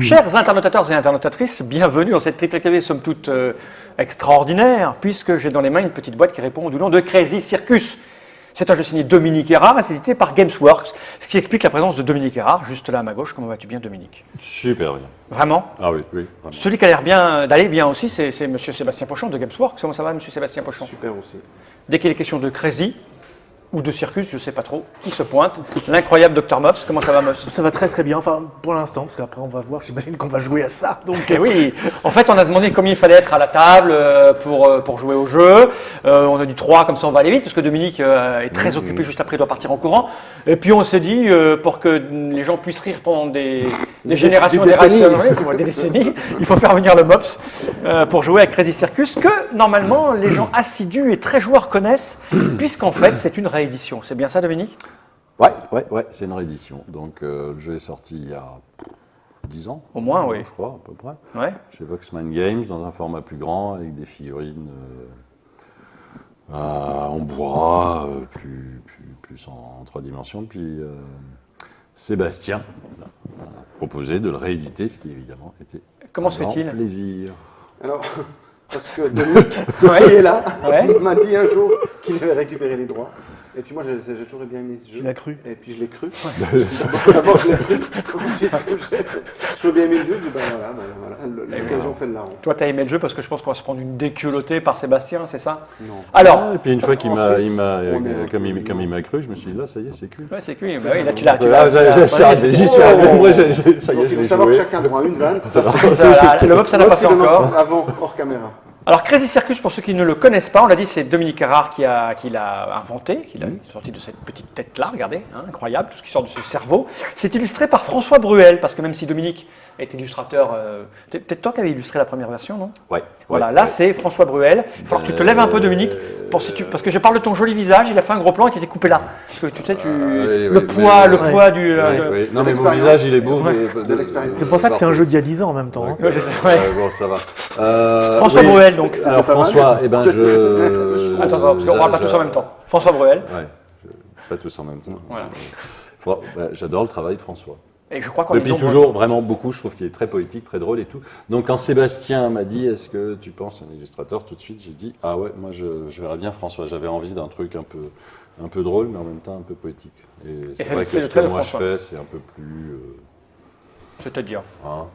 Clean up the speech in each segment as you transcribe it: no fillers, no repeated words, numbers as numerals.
Chers internautateurs et internautatrices, bienvenue dans cette triple clavée somme toute extraordinaire, puisque j'ai dans les mains une petite boîte qui répond au nom de Crazy Circus. C'est un jeu signé Dominique Erard et c'est édité par Gamesworks, ce qui explique la présence de Dominique Erard, juste là à ma gauche. Comment vas-tu bien, Dominique? Super bien. Vraiment? Ah oui, oui. Vraiment. Celui qui a l'air bien d'aller bien aussi, c'est monsieur Sébastien Pochon de Gamesworks. Comment ça va, monsieur Sébastien Pochon? Super aussi. Dès qu'il est question de Crazy, ou de Circus, je ne sais pas trop, qui se pointe? L'incroyable Dr Mops. Comment ça va, Mops? Ça va très très bien, enfin pour l'instant, parce qu'après on va voir, j'imagine qu'on va jouer à ça. Donc Et oui, en fait on a demandé combien il fallait être à la table pour jouer au jeu. On a dit 3, comme ça on va aller vite, parce que Dominique est très occupé juste après, il doit partir en courant. Et puis on s'est dit, pour que les gens puissent rire pendant des générations, des décennies, il faut faire venir le Mops pour jouer à Crazy Circus, que normalement les gens assidus et très joueurs connaissent, puisqu'en fait c'est une réédition. C'est bien ça, Dominique? Ouais, c'est une réédition. Donc le jeu est sorti il y a 10 ans. Au moins, oui. Je crois, à peu près. Ouais. Chez Voxman Games, dans un format plus grand, avec des figurines en bois, plus en 3 dimensions. Puis Sébastien a proposé de le rééditer, ce qui évidemment était Comment un se fait-il? grand plaisir. Alors, parce que Dominique, qui est là, m'a dit un jour qu'il avait récupéré les droits. Et puis moi, j'ai toujours bien aimé ce jeu. tu l'as cru. Et puis je l'ai cru. D'abord, je l'ai cru. Ensuite, j'ai bien aimé le jeu. Je dis, voilà, l'occasion fait le larron. Toi, tu as aimé le jeu parce que je pense qu'on va se prendre une déculottée par Sébastien, c'est ça? Non. Alors, Et puis une fois qu'il m'a, comme on est il m'a cru, je me suis dit là, ça y est, c'est cuit. ouais, c'est cuit. Bah oui, là, tu l'as. J'y suis arrivé. Moi, ça y est, Donc, je il faut l'ai savoir que joué. chacun droit à une vanne. Le Mob, ça n'a pas fait encore. Avant, hors caméra. Alors, Crazy Circus, pour ceux qui ne le connaissent pas, on l'a dit, c'est Dominique Erard qui l'a inventé, qui l'a sorti de cette petite tête-là, regardez, hein, incroyable, tout ce qui sort de ce cerveau. C'est illustré par François Bruel, parce que même si Dominique est illustrateur, peut-être toi qui avais illustré la première version, non? Ouais. Voilà, là c'est François Bruel. Il faut que tu te lèves un peu, Dominique, parce que je parle de ton joli visage. Il a fait un gros plan qui était coupé là. Parce que tu sais, le poids du. Non, mais mon visage, il est beau. De l'expérience. C'est pour ça que c'est un jeu d'il y a 10 ans en même temps. Hein. Bon, ça va. François Bruel, donc. Alors, François, eh ben, Attends, parce qu'on ne parle pas tous en même temps. François Bruel. Ouais, pas tous en même temps. Voilà. J'adore le travail de François. Et je crois qu'on est Depuis nombreux. toujours, vraiment beaucoup, je trouve qu'il est très poétique, très drôle et tout. Donc quand Sébastien m'a dit, est-ce que tu penses à un illustrateur, tout de suite j'ai dit, ah ouais, moi je verrais bien François. J'avais envie d'un truc un peu drôle, mais en même temps un peu poétique. Et c'est vrai que ce que moi je fais, c'est un peu plus... C'est-à-dire Un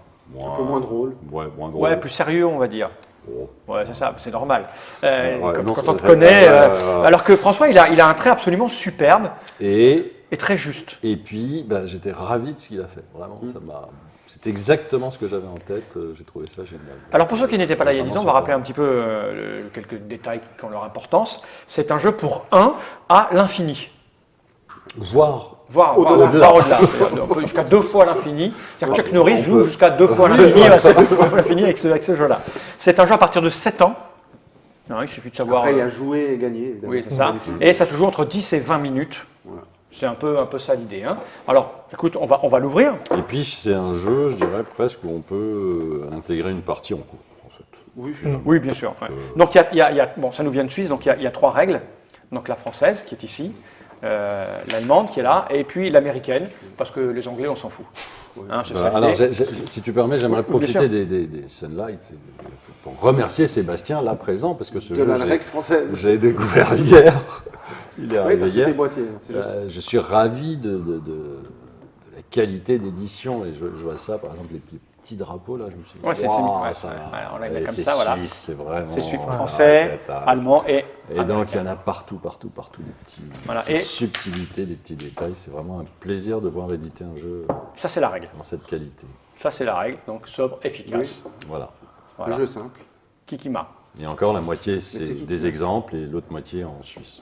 peu moins drôle. Ouais, moins drôle. Ouais, plus sérieux, on va dire. Oh. Ouais, c'est ça, c'est normal. non, Quand on te c'est- connaît. Alors que François, il a un trait absolument superbe Et très juste. puis, j'étais ravi de ce qu'il a fait. Vraiment, c'est exactement ce que j'avais en tête. J'ai trouvé ça génial. Alors pour ceux qui n'étaient pas là il y a 10 ans, on va Vraiment rappeler un petit peu quelques détails qui ont leur importance. C'est un jeu pour 1 à l'infini. Voir. Voire Au-delà. au-delà. On peut jusqu'à 2 fois l'infini. C'est-à-dire que Chuck Norris joue jusqu'à 2 fois l'infini, avec ce jeu-là. C'est un jeu à partir de 7 ans. Non, il suffit de savoir. Après, il y a joué et gagné, évidemment. Oui, c'est ça. Et ça se joue entre 10 et 20 minutes. Voilà. C'est un peu ça l'idée. Hein. Alors, écoute, on va l'ouvrir. Et puis, c'est un jeu, je dirais presque, où on peut intégrer une partie en cours, en fait. Oui, Oui, bien sûr. Ouais. Donc, bon, ça nous vient de Suisse, donc il y a 3 règles. Donc, la française qui est ici, l'allemande qui est là, et puis l'américaine, parce que les Anglais, on s'en fout. Hein, c'est ça Alors, l'idée. si tu permets, j'aimerais profiter des Sunlight pour remercier Sébastien, là présent, parce que ce de jeu, la règle française. j'ai découvert hier. Il est Oui, arrivé t'as reçu hier. tes boîtiers, c'est juste. Je suis ravi de la qualité d'édition, et je vois ça, par exemple, les petits drapeaux, là, je me suis dit, Ouais, c'est waouh, ouais, ça, ouais, on l'a mis comme c'est ça, voilà. suisse, c'est vraiment... C'est suisse, français, allemand et donc, il y américain. en a partout, des petites Voilà, et- subtilités, des petits détails. C'est vraiment un plaisir de voir éditer un jeu Ça, c'est la règle. dans cette qualité. Ça, c'est la règle. Donc, sobre, efficace. Voilà. Voilà. Le jeu simple. Kikima. Et encore, la moitié, c'est c'est qui des exemples et l'autre moitié en Suisse.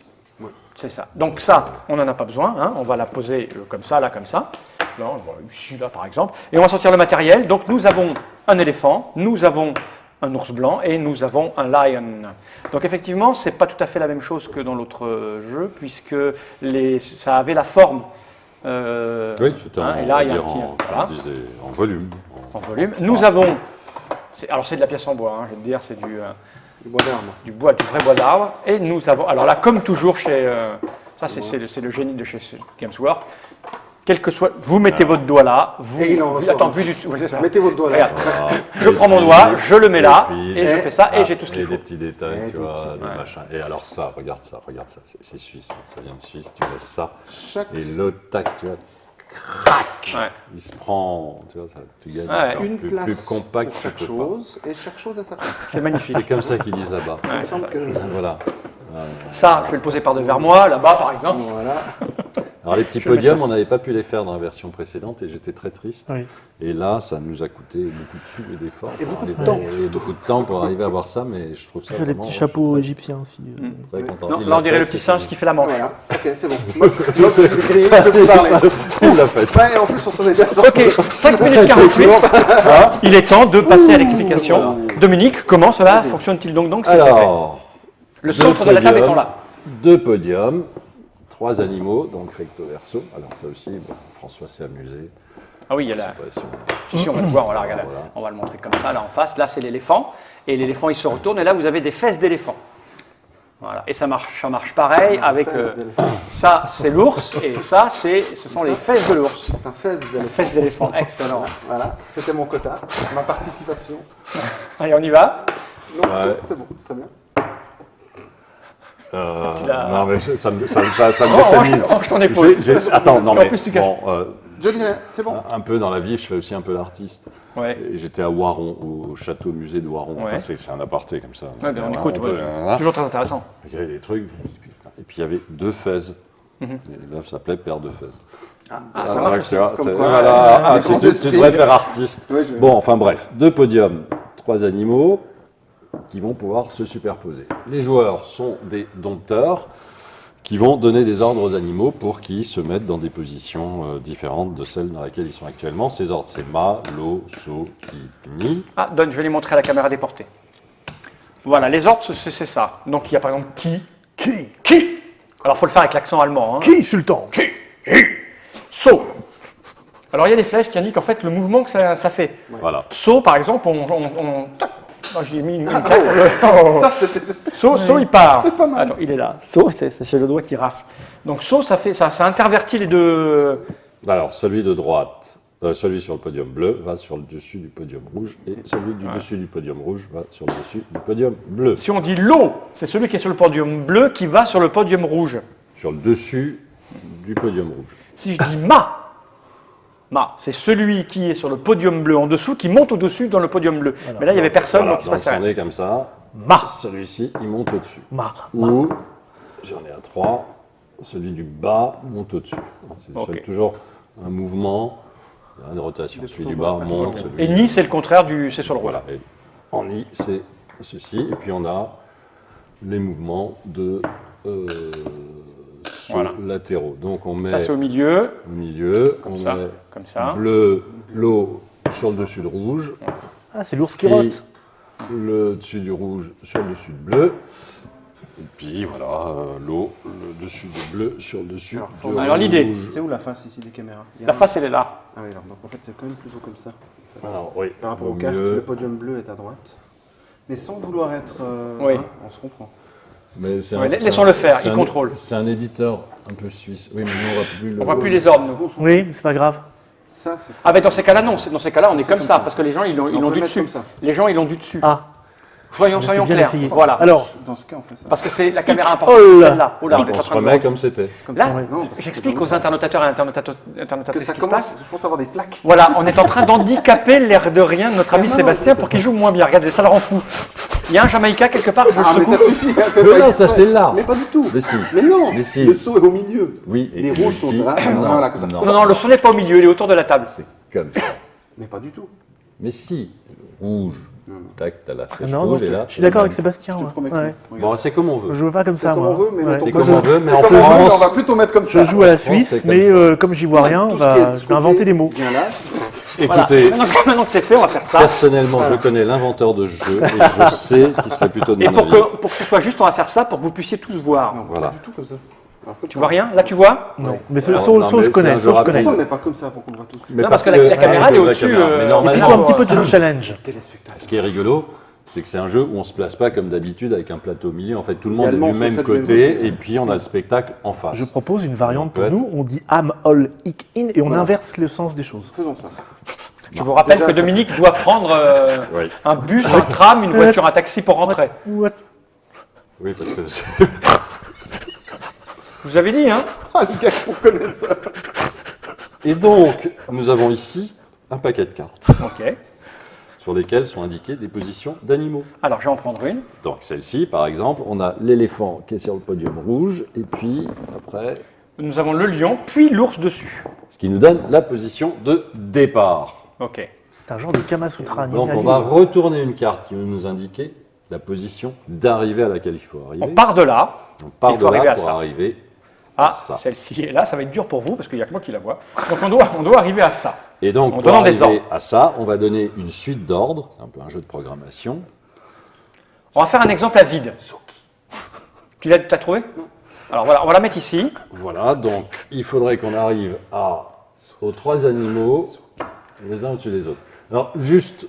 C'est ça. Donc, ça, on n'en a pas besoin. Hein. On va la poser comme ça, là, comme ça. Là, ici, là, par exemple. Et on va sortir le matériel. Donc, nous avons un éléphant, nous avons un ours blanc et nous avons un lion. Donc, effectivement, ce n'est pas tout à fait la même chose que dans l'autre jeu, puisque ça avait la forme. Oui, c'était et là, il y a un en, petit. Voilà. on disait, en volume. En volume. Nous avons, alors c'est de la pièce en bois, hein, je vais te dire, c'est Du bois d'arbre. du bois, du vrai bois d'arbre. Et nous avons, alors là, comme toujours chez, ça c'est le génie de chez Gamesworks, quel que soit, vous mettez votre doigt là, vous, Et il en ressort. attends, vu du dessus, ouais, c'est ça. Mettez votre doigt là. Regarde, Voilà. je prends mon doigt, je le mets là, puis- et je fais ça, et j'ai tout ce Et qu'il faut. des petits détails, Et tu des vois, petits- des machins. Et alors ça, regarde ça, c'est suisse, ça vient de Suisse, tu laisses ça, Chaque et le tac, tu vois, crac, Ouais. il se prend, tu vois, ça, tu gagnes Ouais. encore une plus, place plus compact pour que chaque tu peux chose, et chaque chose a sa place. C'est magnifique. pas. C'est comme ça qu'ils disent là-bas. Il me semble que... Voilà. Ça, je vais le poser par devers moi, là-bas par exemple. Voilà. Alors les petits podiums, on n'avait pas pu les faire dans la version précédente et j'étais très triste. Oui. Et là, ça nous a coûté beaucoup de sous et d'efforts. Et pour beaucoup de arriver- temps, et beaucoup de temps pour arriver à voir ça, mais je trouve ça Les vraiment... petits chapeaux égyptiens aussi. Très content. Non, Il là on l'a dirait fait, le petit c'est singe fini. qui fait la manche. Voilà. Ok, c'est bon. Mops, c'est grillé, je peux parler. Il l'a fait. Ouais, et en plus, on s'en est bien sorti. Ok, 5 minutes 48. Il est temps de passer à l'explication. Dominique, comment cela fonctionne-t-il donc s'il te plaît Alors, Le centre de la table étant là. 2 podiums, 3 animaux, donc recto verso. Alors ça aussi, bon, François s'est amusé. Ah oui, il y a la... Ouais, si on- Si, on va le voir, voilà, regarde, Voilà. on va le montrer comme ça, là en face. Là, c'est l'éléphant. Et l'éléphant, il se retourne. Et là, vous avez des fesses d'éléphant. Voilà. Et ça marche pareil avec... Fesses d'éléphant. ça, c'est l'ours. Et ça, ce sont les fesses de l'ours. C'est un fez Les d'éléphant. fesses d'éléphant, excellent. Voilà, c'était mon quota, ma participation. Allez, on y va. Non, Ouais. c'est bon, très bien. Non, mais ça me Range ton épaule. Attends, non, Parce qu'en mais plus, tu bon, Je dirais, c'est bon. un peu dans la vie, je fais aussi un peu l'artiste. Ouais. Et j'étais à Waron, au château musée de Waron. Enfin, Ouais. c'est un aparté comme ça. Ouais, ben, on Voilà, écoute, peut- ouais. voilà. Toujours très intéressant. Il y avait des trucs. Et puis il y avait 2 fez. Et là, ça s'appelait Père de Fez. Ah, ça marche aussi. Comme quoi, Voilà, des grands tu esprits. devrais faire artiste. Ouais, Bon, enfin bref, 2 podiums, 3 animaux qui vont pouvoir se superposer. Les joueurs sont des dompteurs qui vont donner des ordres aux animaux pour qu'ils se mettent dans des positions différentes de celles dans lesquelles ils sont actuellement. Ces ordres, c'est ma, lo, so, ki, ni. Ah, donne, je vais les montrer à la caméra déportée. Voilà, les ordres, c'est ça. Donc, il y a par exemple qui. Qui. Alors, il faut le faire avec l'accent allemand. Hein. Qui, sultan? So. Alors, il y a des flèches qui indiquent en fait le mouvement que ça fait. Voilà. So, par exemple, tac. Oh, j'ai mis une claque. Ça, c'était. So, il part. C'est pas mal. Attends, il est là. So, c'est chez le doigt qui rafle. Donc, so, ça intervertit les deux. Alors, celui de droite, celui sur le podium bleu va sur le dessus du podium rouge et celui du dessus du podium rouge va sur le dessus du podium bleu. Si on dit l'eau, c'est celui qui est sur le podium bleu qui va sur le podium rouge. Sur le dessus du podium rouge. Si je dis ma, c'est celui qui est sur le podium bleu en dessous qui monte au-dessus dans le podium bleu. Mais là, il n'y avait personne, Voilà, donc il se passait donc, si on rien. est comme ça, Ma. celui-ci, il monte au-dessus. Ma. Ou, j'en ai à 3, celui du bas monte au-dessus. C'est Ok. toujours un mouvement, une rotation. Celui du bas monte, celui Et ni, c'est le contraire c'est sur le rouge. Voilà. Et en i, c'est ceci. Et puis on a les mouvements de Voilà. latéraux. Donc on met Ça, c'est au milieu, au milieu, on ça, met comme ça. bleu, l'eau sur le dessus de rouge, Ah, c'est l'ours qui puis rote. le dessus du rouge sur le dessus de bleu, et puis voilà, l'eau, le dessus de bleu sur le dessus Alors, de alors, l'idée. rouge. C'est où la face ici des caméras Il y a La un- face, elle est là. Ah oui, alors donc en fait c'est quand même plutôt comme ça. en fait. Alors, oui, Par rapport au aux cartes, milieu. le podium bleu est à droite. Mais sans vouloir être. Oui. hein, on se comprend. Mais c'est Ouais, c'est laissons-le faire, c'est il contrôle. C'est un éditeur un peu suisse. Oui, mais nous, on voit plus le. On voit plus les ordres, nous. Oui, mais c'est pas grave. Ça, c'est. Ah, ben dans ces cas-là, non. Dans ces cas-là, on est c'est comme comme ça, ça. parce que les gens, ils l'ont On peut du mettre dessus. comme ça. Les gens, ils l'ont du dessus. Ah, Soyons c'est bien clairs. essayé. Voilà. Alors, Dans ce cas, on fait ça. Parce que c'est la caméra importante, Oh c'est là. celle-là. Oh là, on est en On se train de remet comme c'était. Comme Là, ça. Non, parce que j'explique c'est aux comme internautateurs et que internautatrices ça ce qui se commence. passe. Je pense avoir des plaques. Voilà, on est en train d'handicaper l'air de rien de notre ami Non, non, Sébastien c'est pour qu'il joue moins bien. Regardez, ça le rend fou. Il y a un Jamaïcain quelque part, je Ah, le mais secoue. ça suffit. Fais Mais pas non, exprès. ça, c'est là. Mais pas du tout. Mais si. Mais non. Mais si. Le saut est au milieu. Oui. Les le rouges sont qui- là. Non, Voilà, comme ça. non. Non, non, le son n'est pas au milieu, il est autour de la table. C'est comme ça. Mais pas du tout. Mais si, rouge. Tac, t'as la flèche non, rouge non, et là. je suis d'accord avec c'est Sébastien. Je te moi. promets que Ouais. non. Regarde. Bon, c'est comme on veut. Je veux pas comme C'est ça, comme moi. on veut, mais Ouais. mettons C'est pas comme ça. on veut, mais C'est en comme on veut, mais on va France. plutôt mettre comme Je ça. joue à la France, c'est Suisse, comme mais ça. comme j'y vois rien, Tout ce qui est de bah, ce je vais inventer côté des mots. vient là. Voilà. Écoutez, Maintenant que c'est fait, on va faire ça. personnellement, je connais l'inventeur de ce jeu et je sais qu'il serait plutôt de Et mon pour avis. que ce soit juste, on va faire ça pour que vous puissiez tous voir. Non, Voilà. pas du tout comme ça. Alors, comme Tu ça. vois rien? Là, tu vois? Non, mais ce Alors, saut, non, saut, mais je c'est connais, un saut, jeu je connais. Pourquoi on met pas comme ça pour qu'on voit tous Mais Non, parce que la caméra, elle est au-dessus, Mais Il normalement, faut un petit peu de challenge. téléspectateurs? ce qui est rigolo, C'est que c'est un jeu où on se place pas comme d'habitude avec un plateau au milieu. En fait, tout le Il y a monde est le du monstre même très du même côté côté. et puis on a le spectacle en face. Je propose une variante pour Peut-être. nous. On dit am, all, ik, in et on Voilà. inverse le sens des choses. Faisons ça. Je vous rappelle Déjà, que ça- Dominique doit prendre Oui. un bus, un tram, une voiture, un taxi pour rentrer. What? Oui, parce que Je vous avais dit, hein. Ah, le gars pour connaisseur. Et donc, nous avons ici un paquet de cartes Ok. sur lesquelles sont indiquées des positions d'animaux. Alors, je vais en prendre une. Donc celle-ci, par exemple, on a l'éléphant qui est sur le podium rouge, et puis après, Nous avons le lion, puis l'ours dessus. ce qui nous donne la position de départ. Ok. C'est un genre de Kama Sutra Donc on animalier. va retourner une carte qui va nous indiquer la position d'arrivée à laquelle il faut arriver. On part de là. On part il faut de arriver là à pour ça. arriver Ah, à ça. celle-ci est là, ça va être dur pour vous parce qu'il n'y a que moi qui la vois. Donc on doit arriver à ça. Et donc, En pour donnant des arriver ordres. à ça, on va donner une suite d'ordres. C'est un peu un jeu de programmation. On va faire un exemple à vide. Tu l'as trouvé? Alors voilà, on va la mettre ici. Voilà, donc il faudrait qu'on arrive aux 3 animaux, les uns au-dessus des autres. Alors, juste,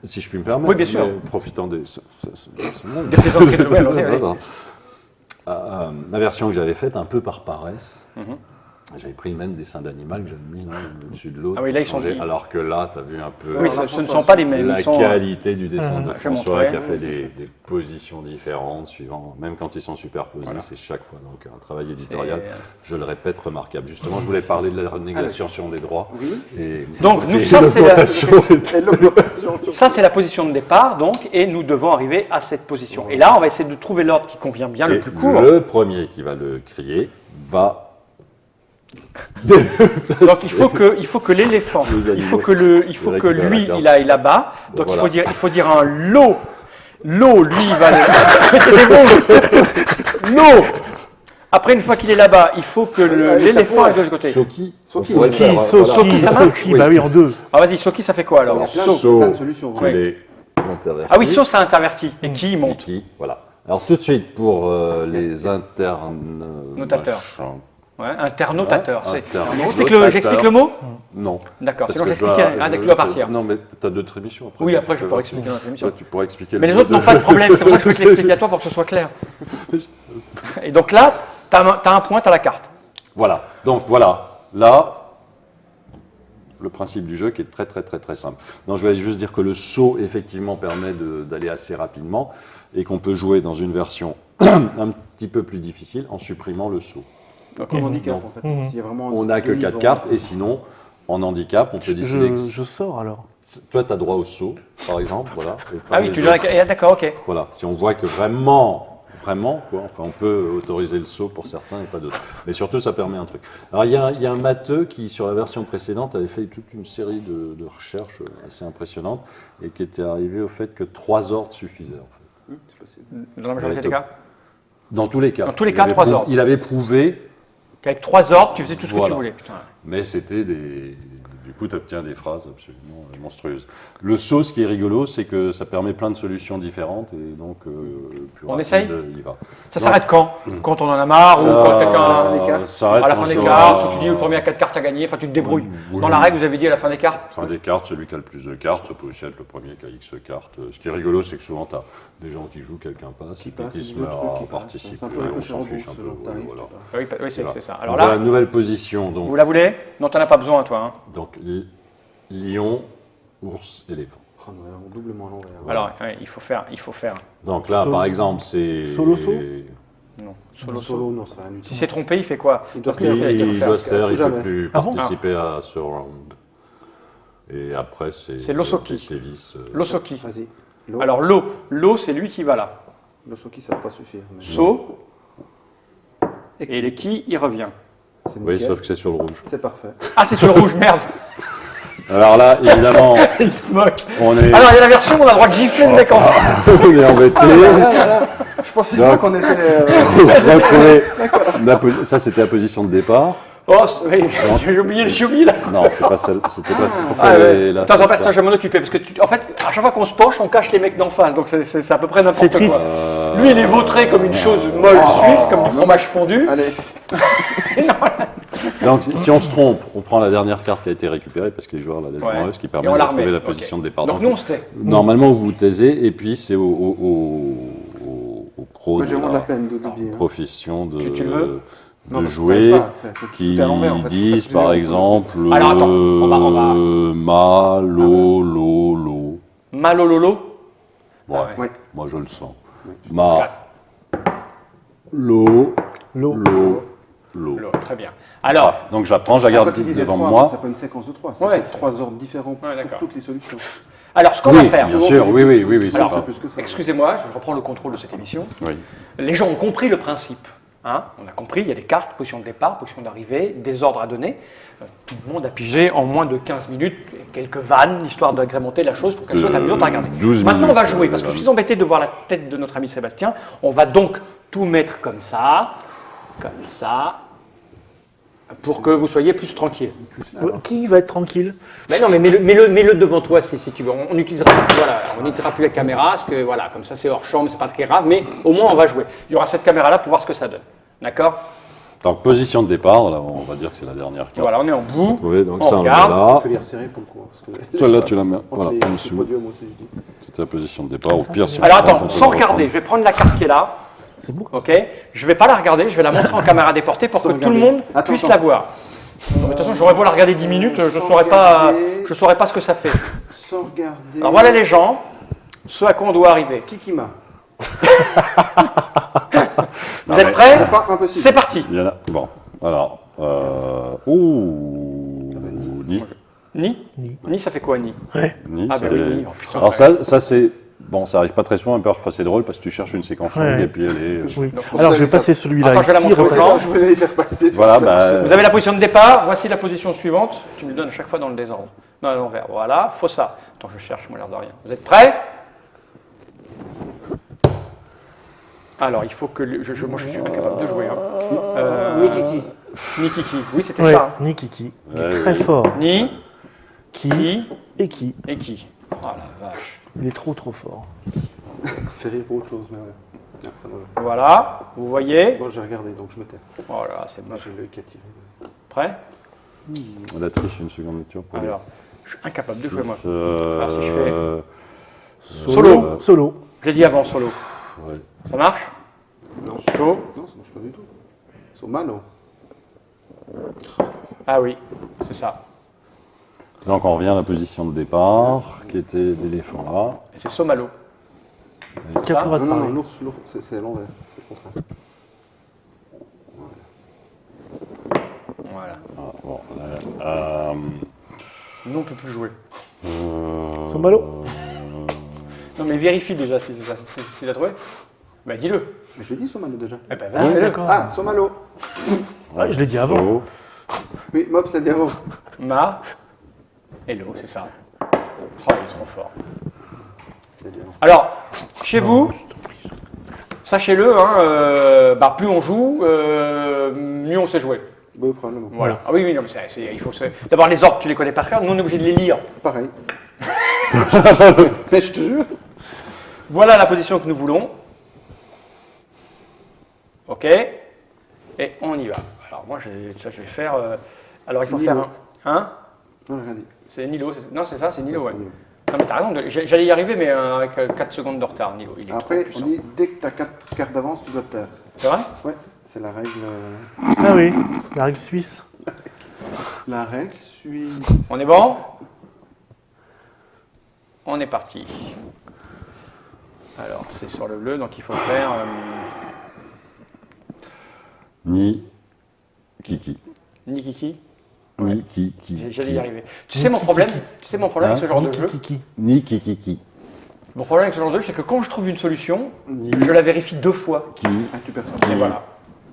si je puis me permettre, Oui, bien sûr. mais profitant des... Des plaisanteries de Noël, vas-y, vas-y. La version que j'avais faite un peu par paresse, Mhm. j'avais pris même des dessins d'animal que j'avais mis l'un au-dessus de l'autre. Ah oui, là, ils pour sont- changer, alors que là, tu as vu un peu Oui, ce ne sont pas les mêmes. la Ils sont, qualité du dessin de je vais François montrer. qui a fait des positions différentes, suivant, même quand ils sont superposés, c'est chaque fois. Donc un travail éditorial, je le répète, remarquable. Justement, je voulais parler de la négociation des droits. Oui. Et Donc, nous, et ça, c'est la- l'augmentation était- Et l'augmentation. Ça, c'est la position de départ, donc, et nous devons arriver à cette position. Et là, on va essayer de trouver l'ordre qui convient bien, le Et plus court. le premier qui va le crier va. Donc, il faut que l'éléphant, Les il faut animaux, que il récupère lui, la carte. il aille là-bas. Donc, Voilà. il faut dire un lot. L'eau, lui, il va le... L'eau. Après, une fois qu'il est là-bas, il faut que Allez, l'éléphant ça aille de l'autre côté. Soki. Soki, On pourrait le Soki, faire, Soki, voilà. Soki, ça Soki, marche bah oui, en deux. Ah, vas-y, Soki, ça fait quoi Il y a alors? plein de solutions. Tous Oui. les intervertis. Ah oui, So, c'est interverti. Et qui Et monte? qui, voilà. Alors tout de suite pour les internes. Notateurs. Ouais, internotateur. Ouais, C'est... internotateur. J'explique le mot? Non. D'accord, Parce sinon que j'explique je dois- un des clubs à partir. Non, mais tu as d'autres émissions après. Oui, après je pourrais expliquer notre émission. Ouais, tu pourrais expliquer Mais le les autres mot n'ont pas de problème, c'est pour ça que je peux te l'expliquer à toi pour que ce soit clair. Et donc là, tu as un point, tu as la carte. Voilà. Donc voilà. Là, le principe du jeu qui est très très très très simple. Non, je vais juste dire que le saut effectivement permet d'aller assez rapidement et qu'on peut jouer dans une version un petit peu plus difficile en supprimant le saut. Comme handicap, en fait. S'il y a vraiment On n'a que deux 4 niveaux. cartes et sinon en handicap on peut décider. Je sors alors. Toi tu as droit au saut par exemple. Voilà. Et pas Ah oui, les tu autres. l'as. D'accord, ok. Voilà, si on voit que vraiment, quoi, enfin, on peut autoriser le saut pour certains et pas d'autres. Mais surtout, ça permet un truc. Alors, il y a un matheux qui, sur la version précédente, avait fait toute une série de recherches assez impressionnantes et qui était arrivé au fait que 3 ordres suffisaient. En fait. C'est possible. Dans la majorité des Ouais, cas. Dans tous les cas. Dans tous les Il cas, avait 3 prouvé- ordres. Il avait prouvé, Qu'avec 3 ordres, tu faisais tout ce que tu Voilà. voulais. Putain. mais c'était des. Du coup, tu obtiens des phrases absolument monstrueuses. Le saut, ce qui est rigolo, c'est que ça permet plein de solutions différentes et donc plus On rapide, essaye il va. Ça Non. s'arrête quand? Quand on en a marre ou Ça- quand à la fin des quelqu'un. cartes. ça arrête À la quand fin des je cartes, dois- tu dis le premier à 4 cartes à gagner, enfin tu te débrouilles. Oui. Dans la règle, vous avez dit à la fin des cartes. Fin des cartes, celui qui a le plus de cartes, ça peut aussi être le premier qui a X cartes. Ce qui est rigolo, c'est que souvent, tu as des gens qui jouent, quelqu'un passe, et puis passe, qui se d'autres met trucs à qui passent. participer, C'est un peu le on cocher s'en en fiche bourse, un ce peu. genre de tarif, Voilà. c'est pas- Oui, c'est Voilà. ça. Donc Alors voilà, là, nouvelle position. vous Donc, la voulez? Non, t'en as pas besoin, toi. Hein. lion, ours, éléphant. Oh, non, alors, doublement à l'envers. Alors, ouais, il faut faire. Donc là, Solo- par exemple, c'est. solo saut Non, Solo, solo. non, ça va rien du tout. Si c'est trompé, il fait quoi? Il doit se Il taire. fait- Il doit se taire, il ne Jamais. peut plus Ah bon participer à ce round. Et après, c'est. l'Osoki. les sévices, L'Osoki. Vas-y. L'eau. Alors l'eau, c'est lui qui va là. L'Osoki, ça va pas suffire. mais- Saut, et les qui, il revient. C'est Oui, nickel. sauf que c'est sur le rouge. C'est parfait. Ah, c'est sur le rouge, merde. Alors là, évidemment, Il se moque. on est, Alors, il y a la version où on a le droit de gifler le mec en face. on est embêté. Je pensais Donc- pas qu'on était. On va retrouver ça, c'était la position de départ. Oh, oui, j'ai oublié là. Non, c'est pas celle. C'était pas celle. Ah, ouais. Là, Attends, ça, je vais m'en occuper. Parce que, en fait, à chaque fois qu'on se penche, on cache les mecs d'en face. Donc, c'est à peu près n'importe C'est quoi. triste. Lui, il est vautré comme une chose molle suisse, comme du fromage fondu. Allez, Donc, si on se trompe, on prend la dernière carte qui a été récupérée parce que les joueurs la laissent Ouais. devant eux, ce qui Et permet on de la trouver remet. la position Ok. de départ. Donc, nous, on se tait. Normalement, vous vous taisez et puis c'est au pro moi de j'ai vraiment de la la peine de bien. profession de, Tu le veux de jouer qui tout est à l'envers, en fait. disent C'est par ça, exemple Alors, attends, on va- ma, lo, lo, lo. Malololo. Ouais, Ouais. moi je le sens. Ma, 4. lo, L'eau. lo, lo. Très bien. Alors, Donc je la prends, je la garde Quand tu disais devant 3, moi. c'est pas une séquence de 3, c'est Ouais. 3 ordres différents Ouais, d'accord. pour toutes les solutions. ce qu'on Oui, va faire. bien sûr, oui, c'est Alors, pas. plus que ça. Excusez-moi, je reprends le contrôle de cette émission. Oui. Les gens ont compris le principe. Hein, on a compris, il y a des cartes, position de départ, position d'arrivée, des ordres à donner. Tout le monde a pigé en moins de 15 minutes, quelques vannes, histoire d'agrémenter la chose pour qu'elle soit amusante à regarder. 12 Maintenant, on va minutes, jouer, parce que je suis embêté de voir la tête de notre ami Sébastien. On va donc tout mettre comme ça, pour que vous soyez plus tranquille. Qui va être tranquille? Mais non, mais mets-le devant toi si tu veux. On n'utilisera plus la caméra, parce que voilà, comme ça c'est hors champ, mais c'est pas très grave, mais au moins on va jouer. Il y aura cette caméra-là pour voir ce que ça donne. D'accord? Donc position de départ, là on va dire que c'est la dernière carte. Voilà, on est en bout. Trouvée, donc On ça on le met regarde. là. Tu peux les resserrer pour le coup. Parce que Toi là tu la mets entre voilà, les- en les dessous. podiums aussi, je dis. C'était la position de départ. Au pire, si on Alors se trompe, attends, on peut sans le regarder, reprendre. je vais prendre la carte qui est là. C'est beau. Ok? Je vais pas la regarder, je vais la montrer en caméra déportée pour Sans que tout le regarder. monde Attends, puisse attends. la voir. De toute façon, j'aurais beau la regarder 10 minutes, je Sans saurais regarder. saurais pas ce que ça fait. Sans regarder. Alors voilà les gens, ce à quoi on doit arriver. Kikima. Vous êtes prêts? C'est pas impossible. C'est parti. Il y en a. Bon, alors. Ouh. Ni. Ni, ça fait quoi, Ni? Ni, Ah, c'est- bah oui, Ni. Oh, putain, alors ça c'est. Bon, ça arrive pas très souvent, mais parfois c'est drôle parce que tu cherches une séquence longue Ouais. et puis elle est. Oui. Donc, Alors, je vais vous allez passer celui-là Attends, je vais la ici. montrer aux repasser- gens. Je voulais les faire passer. Voilà, bah. Vous avez la position de départ, voici la position suivante. Tu me le donnes à chaque fois dans le désordre. Non, à l'envers. Voilà, faut ça. Attends, je cherche, moi l'air de rien. Vous êtes prêts? Alors, il faut que. Moi, je suis incapable de jouer. Hein. Nikiki. Ni Kiki. Oui, c'était Ouais, ça. Hein. ni Kiki. Il est Ouais, très ouais. fort. Ni, Qui Qui et qui. et qui. Oh la vache. Il est trop fort. Fait rire pour autre chose, mais ouais. Après, non. Voilà, vous voyez. Bon, j'ai regardé, donc je me tais. Oh là, c'est Moi, moche. j'ai l'œil qui a tiré. Prêt? On a triché une seconde lecture pour Alors, je suis incapable de jouer, moi. Alors Alors, si je fais- Solo. Solo. Je l'ai dit avant, solo. Ouais. Ça marche? Non, Chaud. non, ça marche pas du tout. Sur Mano. Ah oui, c'est ça. Donc on revient à la position de départ, qui était l'éléphant là. Et c'est Somalo. Qui a le droit de Non, non, parler? l'ours, c'est à l'envers. C'est le contraire. Voilà. Ah, bon, Nous, on peut plus jouer. Son ballot. Non, mais vérifie déjà si c'est ça. Si tu l'as trouvé. Bah, dis-le. Mais je l'ai dit, Somalo déjà. Eh ben, Ah, vas-y, fais-le. d'accord. Ah, Somalo. Ah, je l'ai dit avant. So. Oui, Mob, ça dit avant. Ma. Hello, c'est ça. Oh, il est trop fort. Ça dit avant. Alors, chez vous, sachez-le, hein, bah, plus on joue, mieux on sait jouer. Oui, probablement. Voilà. Ah oui, oui, non, mais il faut d'abord les ordres, tu les connais par cœur. Nous, on est obligé de les lire. Pareil. Mais je te jure. Voilà la position que nous voulons. OK. Et on y va. Alors, moi, je vais faire. Alors, il faut Nilo. faire un. Hein? Non, j'ai rien dit. C'est Nilo. Non, c'est ça, c'est Nilo, ouais. C'est Nilo. Non, mais t'as raison. J'allais y arriver, mais avec 4 secondes de retard, Nilo. Il est Après, trop on puissant. dit dès que tu as 4 cartes d'avance, tu dois te taire. C'est vrai? Ouais, c'est la règle. Ah oui, la règle suisse. La règle suisse. On est bon? On est parti. Alors, c'est sur le bleu, donc il faut faire. Ni Kiki. Ni Kiki. Ni Kiki. J'allais y arriver. Tu sais mon problème? Tu sais mon problème avec ce genre de jeu? Kiki. Ni Kiki. Mon problème avec ce genre de jeu, c'est que quand je trouve une solution, je la vérifie 2 fois. Qui. Ah, tu perds. Et voilà.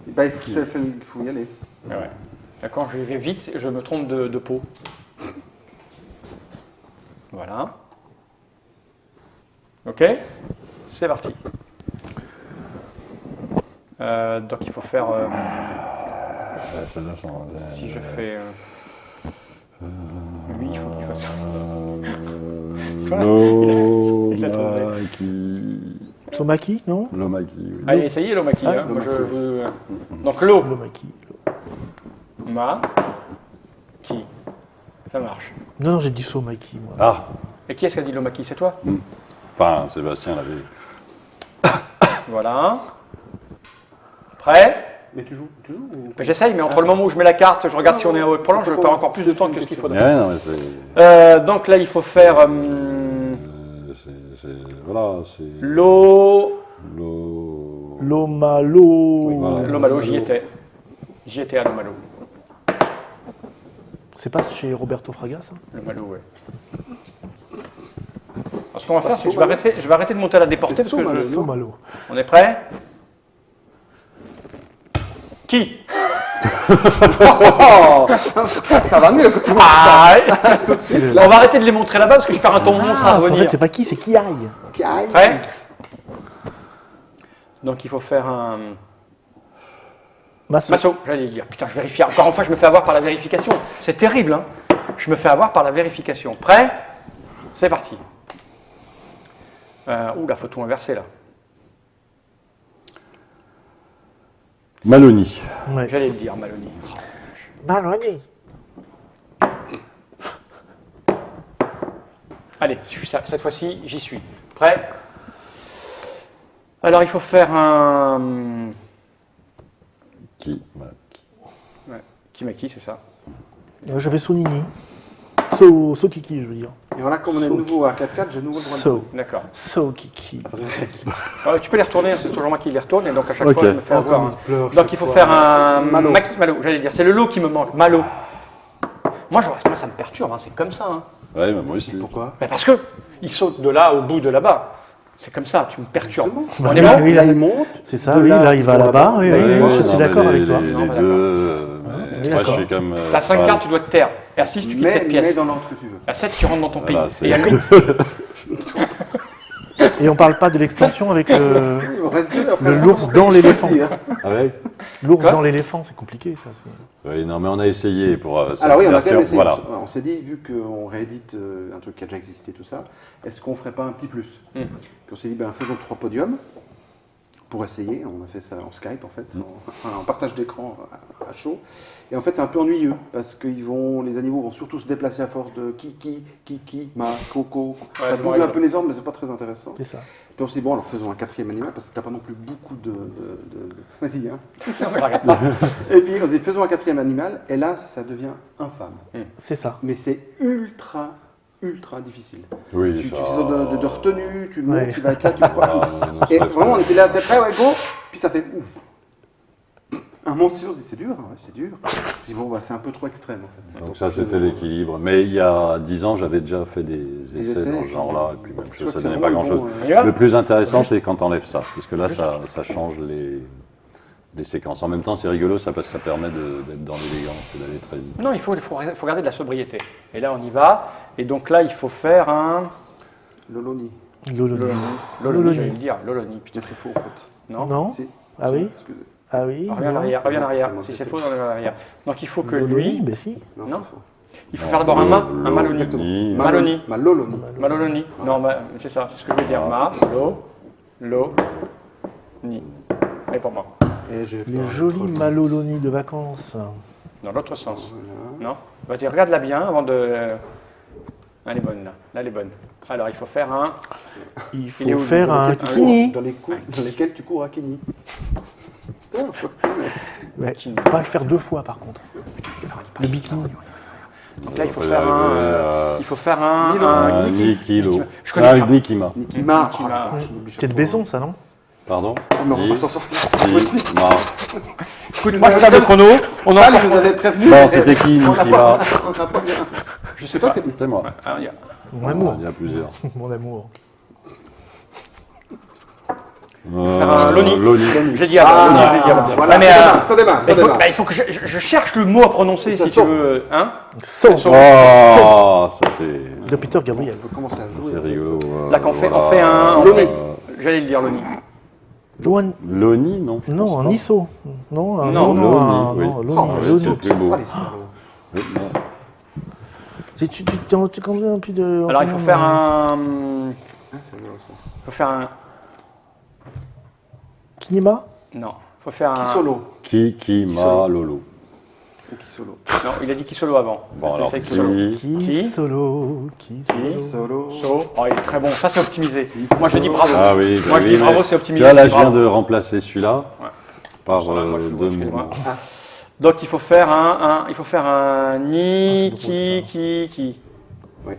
Bah, il faut y aller. Et ouais. Et quand je vais vite, je me trompe de peau. Voilà. Ok? C'est parti. Donc il faut faire. Celle-là, Si je fais. Lui, il faut qu'il fasse. Il a trouvé. Lomaki. Somaki, non? Lomaki, oui. Allez, essayez l'omaki. Ah, Hein. Moi, donc l'eau, Lomaki. ma, qui. Ça marche. Non, non, j'ai dit Somaki, moi. Ah, Et qui est-ce qui a dit l'omaki? C'est toi? enfin, Sébastien l'avait. Voilà. Prêt? Mais tu joues ou... Ben, j'essaye, mais entre le moment où je mets la carte, je regarde si on est au prolonge, je perds encore plus de temps que ce qu'il faudrait. Ouais, non, mais c'est. Donc là, il faut faire Voilà, c'est. l'eau. Lomalo. Voilà. L'Omalo, j'y étais. J'y étais à l'Omalo. C'est pas chez Roberto Fraga, ça? L'Omalo, ouais. Alors, ce qu'on va faire, c'est que je vais arrêter de monter à la déportée parce que Somalo. Somalo. On est prêt? Qui? Oh, ça va mieux quand tu vois Ah, tout de suite. on va arrêter de les montrer là-bas parce que je perds un ton monstre à En fait, revenir. c'est pas qui, c'est qui aille. Aïe. Prêt? Donc il faut faire un Masso. masso, j'allais dire. Putain, je vérifie. Encore une fois, je me fais avoir par la vérification. C'est terrible, hein? Je me fais avoir par la vérification. Prêt? C'est parti. Ouh, la photo inversée là. Maloni. Ouais. J'allais le dire, Maloney. Maloni. Allez, cette fois-ci, j'y suis. Prêt? Alors, il faut faire un... Qui Ouais, Kimaki, c'est ça. J'avais Sonini. Kiki, je veux dire. Et voilà, comme on est nouveau à 4-4, j'ai nouveau le droit de So. D'accord. Kiki. Tu peux les retourner, hein, c'est toujours moi qui les retourne, et donc à chaque Ok. fois, je me fais avoir. il pleure Donc, chaque il faut fois. faire un... Malo. Malo, j'allais dire. C'est le lot qui me manque, Malo. Moi, ça me perturbe, hein, c'est comme ça. Hein. Ouais, mais moi aussi. Pourquoi? Mais parce que il saute de là au bout de là-bas. C'est comme ça, tu me perturbes. Justement. On est bon? Oui, Là, il monte. C'est ça, de oui, là, il va là-bas. Oui, là, oui, il oui, va je suis non, d'accord mais avec toi. Les Non, bah, deux. Oui, Moi, je d'accord. suis comme. T'as 5 cartes, tu dois te taire. Et à 6, tu quittes cette Mais pièce. dans l'ordre que tu veux. À 7, tu rentres dans ton pays. Voilà, Et à 8, Et on parle pas de l'extension avec Oui, il en reste deux. Après, le je l'ours pense dans que l'éléphant. je peux le dire. Ah ouais. l'ours Quoi dans l'éléphant, c'est compliqué ça. Oui, non, mais on a essayé pour. Alors oui, on a quand même essayé. Voilà. On s'est dit, vu qu'on réédite un truc qui a déjà existé, tout ça, est-ce qu'on ferait pas un petit plus? Puis on s'est dit, ben, faisons 3 podiums pour essayer. On a fait ça en Skype, en fait, en partage d'écran à chaud. Et en fait, c'est un peu ennuyeux parce que les animaux vont surtout se déplacer à force de kiki, ma, coco. Ouais, Ça c'est double vrai. un peu les ordres, mais c'est pas très intéressant. C'est ça. Puis on s'est dit, bon, alors faisons un 4e animal parce que t'as pas non plus beaucoup de... Vas-y, hein. je regarde pas. Et puis on s'est dit, faisons un 4e animal, et là, ça devient infâme. C'est ça. Mais c'est ultra difficile. Oui, Tu ça- fais de retenue, tu montes, Ouais. tu vas être là, tu crois. Ah, non, Et c'est vraiment, on pas- était là, t'es prêt, ouais, go. Puis ça fait ouf. Un monstre, on se dit, c'est dur, hein, ouais, c'est dur. Je dis, bon, bah, c'est un peu trop extrême en fait. Donc ça, c'était l'équilibre. Mais il y a 10 ans, j'avais déjà fait des essais essais, dans ce puis- genre-là, et puis même Je chose, crois que ça c'est donnait pas vraiment grand-chose. bon, On y va? Le plus intéressant, c'est quand on enlève ça, parce que là, ça change les séquences. En même temps, c'est rigolo, ça permet d'être dans l'élégance et d'aller très vite. Non, il faut garder de la sobriété. Et là, on y va. Et donc là, il faut faire un... Loloni. Loloni. Loloni, j'allais le dire. Loloni, putain. Mais c'est faux en fait. Non, Non. Si. Ah oui. Parce que- Ah oui. Reviens en non. arrière, reviens en c'est arrière. moi Si qui c'est sais. faux, on reviens en arrière. Donc il faut que Loloni, lui... ben si. Non, Non. c'est faux. Il faut faire d'abord un Maloni. Exactement. Maloni. Maloloni. Maloloni. Non, c'est ça, c'est ce que je veux dire. Ni. Allez pour moi. Et j'ai Les pas jolis trop- Maloloni de vacances. Dans l'autre sens. Voilà. Non? Vas-y, regarde-la bien avant de... Elle est bonne, là. Là, elle est bonne. Alors, il faut faire un... Il est faut où, faire Dans un lesquels tu kini. cours- dans lesquels tu cours à Kini. Putain, Ouais, faut pas le faire 2 fois par contre. Le bikini. Donc là, il faut On va y faire un... arriver, Il faut faire un... Nilo. un- Nikilo. Je connais pas. Nikima. Nikima. Nikima. Oh la vache, on oublie chaque C'est de fois. Besson ça non? Pardon Mais on va pas s'en sortir, c'est pas possible. Nikima. Écoute, moi, je regarde le chrono. On en Al nous avait prévenu. Bon, c'était qui, On n'a Nikima? pas- on n'a pas bien. Je sais C'est toi pas. qui as dit. C'est moi. Ah, il y a- Mon amour. Il y a plusieurs. Mon amour. Faire un Loni. Loni. J'ai dit avant. Loni, j'ai dit avant. Voilà, Ouais, mais, ça démarre, ça il faut, démarre. bah, il faut que je cherche le mot à prononcer, Ça si tu sort. veux. Hein? So. Ça sort. Oh, ça c'est... De Peter Gabriel. On peut commencer à jouer. C'est rigolo. Là, qu'on fait un... Loni. J'allais le dire, Loni. Johan. Loni, non. je Non, pense un pas. Nisso. Non, un Non, non, un- Loni, non, oui. Loni, Oh, Loni. c'est plus beau. Ah, les salauds. Oui, non. Tu connais un peu de. Alors il faut faire un. Ah, c'est rigolo ça. Il faut faire un. Kinema. Non. Il faut faire un. Qui solo Qui, ma, lolo. ou qui solo Non, il a dit qui solo avant. Bon, C'est- alors, c'est qui solo. qui Qui Solo. Qui solo. Solo. Solo. Oh, il est très bon. Ça, c'est optimisé. Moi, je dis bravo. Ah oui, Moi, je dis mais bravo, c'est optimisé. Tu vois, là, je viens Bravo. de remplacer celui-là Ouais. par Moi, je suis bon, deux excuse-moi. mouvements. Donc, il faut faire un. Il faut faire un ni, Ah, c'est drôle, qui. Oui.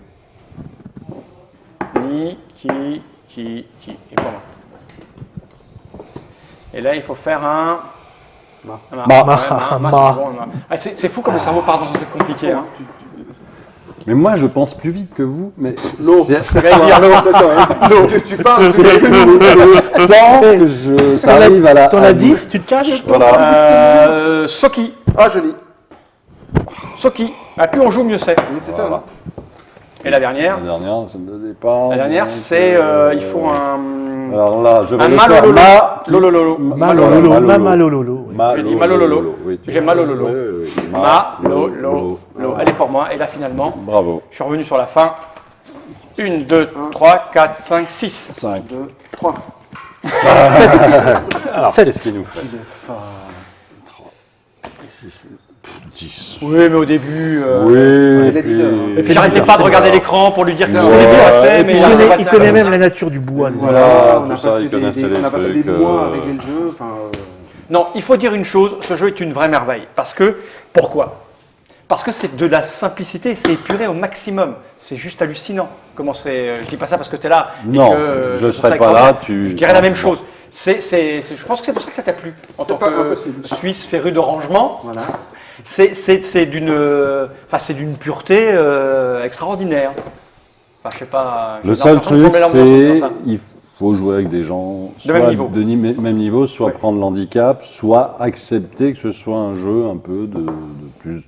Ni, qui. Et pour moi. Et là, il faut faire un. Ma. Ma. Ma. Ouais, ma, Ma. c'est bon, ma. Ah, c'est fou comme le cerveau part dans un truc compliqué. Hein. Mais moi, je pense plus vite que vous. Mais L'eau. c'est- Tu parles, c'est tant que ça arrive à la. T'en as 10, tu te caches. Voilà. Soki. Ah, joli. Soki. Ah, plus on joue, mieux c'est. Mais c'est ça, Voilà. hein. Et la dernière. La dernière, ça me donnait pas. La dernière, donc, c'est. Il faut un. Alors là, je vais Un le faire. malololo. Ma. Lolololo. Malololo. Malolo. Malololo. J'ai dit malololo. Oui, tu J'ai vois. malololo. Oui, oui, oui. Ma, lo, lo, lo. Elle est pour moi. Et là, finalement, Bravo. je suis revenu sur la fin. 1, 2, 3, 4, 5, 6. 5. 2, 3. Alors, Sept. qu'est-ce qu'il nous fait Il est fort. 10. Oui, mais au début. Oui. il est leader, hein. Et puis j'arrêtais pas de regarder l'écran pour lui dire que Ouais. c'est bien, c'est, Et mais puis, il connaît même la nature du bois. déjà. Voilà, on tout a ça, passé ils connaissaient les on a passé trucs, des mois à régler le jeu. Enfin, Non, il faut dire une chose, ce jeu est une vraie merveille. Parce que, pourquoi? Parce que c'est de la simplicité, c'est épuré au maximum. C'est juste hallucinant. Comment c'est? Je dis pas ça parce que tu es là. et Non, que, je trouve serais ça pas là, extraordinaire. Je dirais la même chose. Je pense que c'est pour ça que ça t'a plu. En C'est tant pas que impossible. Suisse féru de rangement, voilà. c'est d'une pureté extraordinaire. Enfin, je sais pas. j'ai Le seul l'impression qu'on truc, met l'ambiance en c'est disant ça. il faut jouer avec des gens De même soit niveau. même niveau, soit Ouais. prendre l'handicap, soit accepter que ce soit un jeu un peu de plus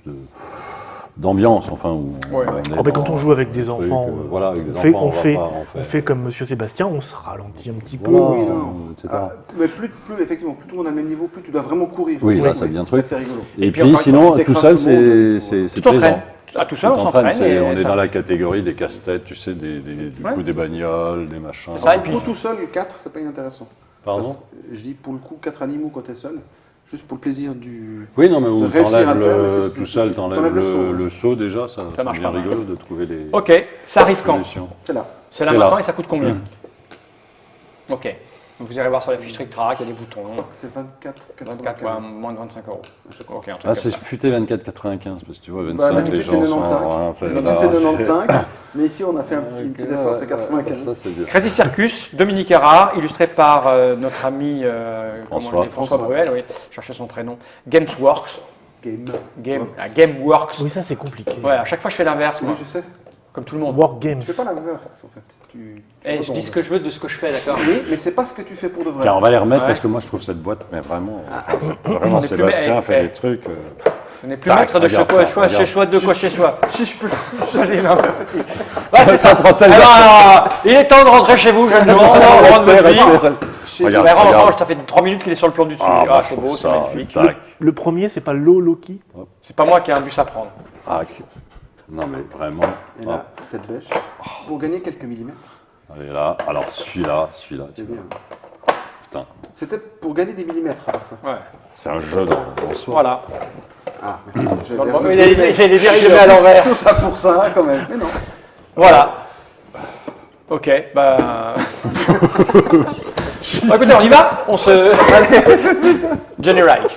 d'ambiance, enfin. Où Ouais, ouais. on est Oh, mais quand dans on joue avec des un truc, enfants, voilà, avec des on fait, enfants, on, va fait, pas en on fait comme Monsieur Sébastien, on se ralentit un petit peu. Voilà, Oui, non. etc. Ah, mais plus, effectivement, plus tout le monde a le même niveau, plus tu dois vraiment courir. Oui, là, Oui, ça devient un c'est ça truc. que c'est rigolo. Et, Et puis, puis, encore une sinon, fois, si tout t'écrases seul, tout le monde, c'est Tu t'entraînes. plaisant. À tout seul, on Tu t'entraînes, s'entraîne. et on est ça- dans la catégorie des casse-têtes, tu sais, du Ouais. coup des bagnoles, des machins. Ça, et puis- Ou tout seul, 4, c'est pas inintéressant. Pardon Parce- Je dis pour le coup, 4 animaux quand t'es seul, juste pour le plaisir du. Oui, non, mais où de réussir à t'enlèves le faire, mais c'est tout plus seul, difficile. t'enlèves T'enlèves le saut, le saut déjà, ça marche devient pas mal. rigolo de trouver les Ok, ça arrive quand? solutions. C'est là. C'est là C'est là. maintenant et ça coûte combien? Mmh. Ok. Vous irez voir sur la fiche Trick Track, il y a des boutons. C'est 24, 24, ouais, 95. moins de 25 euros. Ok, un truc Ah, comme c'est ça. futé 24,95 parce que tu vois, 25, Bah, les d'habitude, gens c'est sont. 95. voilà, c'est- D'habitude, là, c'est 95. Mais ici, on a fait un Ok, petit effort, c'est ouais, 95. Ça, c'est bien. Crazy Circus, Dominique Erard, illustré par notre ami François. François Bruel, oui, cherchez son prénom. Gamesworks, Game. Gameworks. Oui, ça c'est compliqué. Ouais, à chaque fois je fais l'inverse, Oui, moi, je sais. comme tout le monde. War Games. Tu fais pas l'inverse, en fait. Tu Eh, je retournes. dis ce que je veux de ce que je fais, d'accord? Oui, mais c'est pas ce que tu fais pour de vrai. Tiens, on va les remettre Ouais. parce que moi je trouve cette boîte, mais vraiment, vraiment On est plus- Sébastien eh, fait eh. des trucs. Ce n'est plus Tac, maître de chez regarde quoi, ça, choix, chez regarde. choix, de quoi chez soi. Si je peux. Vas-y, non, vas-y. Ouais, c'est ça. prend celle Alors, il est temps de rentrer chez vous, jeunes gens. On rentre votre vie. Regarde, Ouais, rentre, regarde. rentre, ça fait 3 minutes qu'il est sur le plan du dessus. Ah, Ah, bah, je c'est trouve beau, c'est ça, magnifique. tac. Le premier, c'est pas Loki. C'est pas moi qui ai un bus à prendre. Ah, non mais vraiment. Et là, tête bêche. Pour gagner quelques millimètres. Allez là, alors celui-là, tu C'est vois. bien. Putain, C'était pour gagner des millimètres, à part ça. Ouais. c'est un jeu en soi. Voilà. Ah, merci. Dans le- J'allais dire, il le met à l'envers. Tout ça pour ça, quand même. Mais non. Voilà. Ok, bah. Bon, écoutez, on y va? On se. Johnny Reich.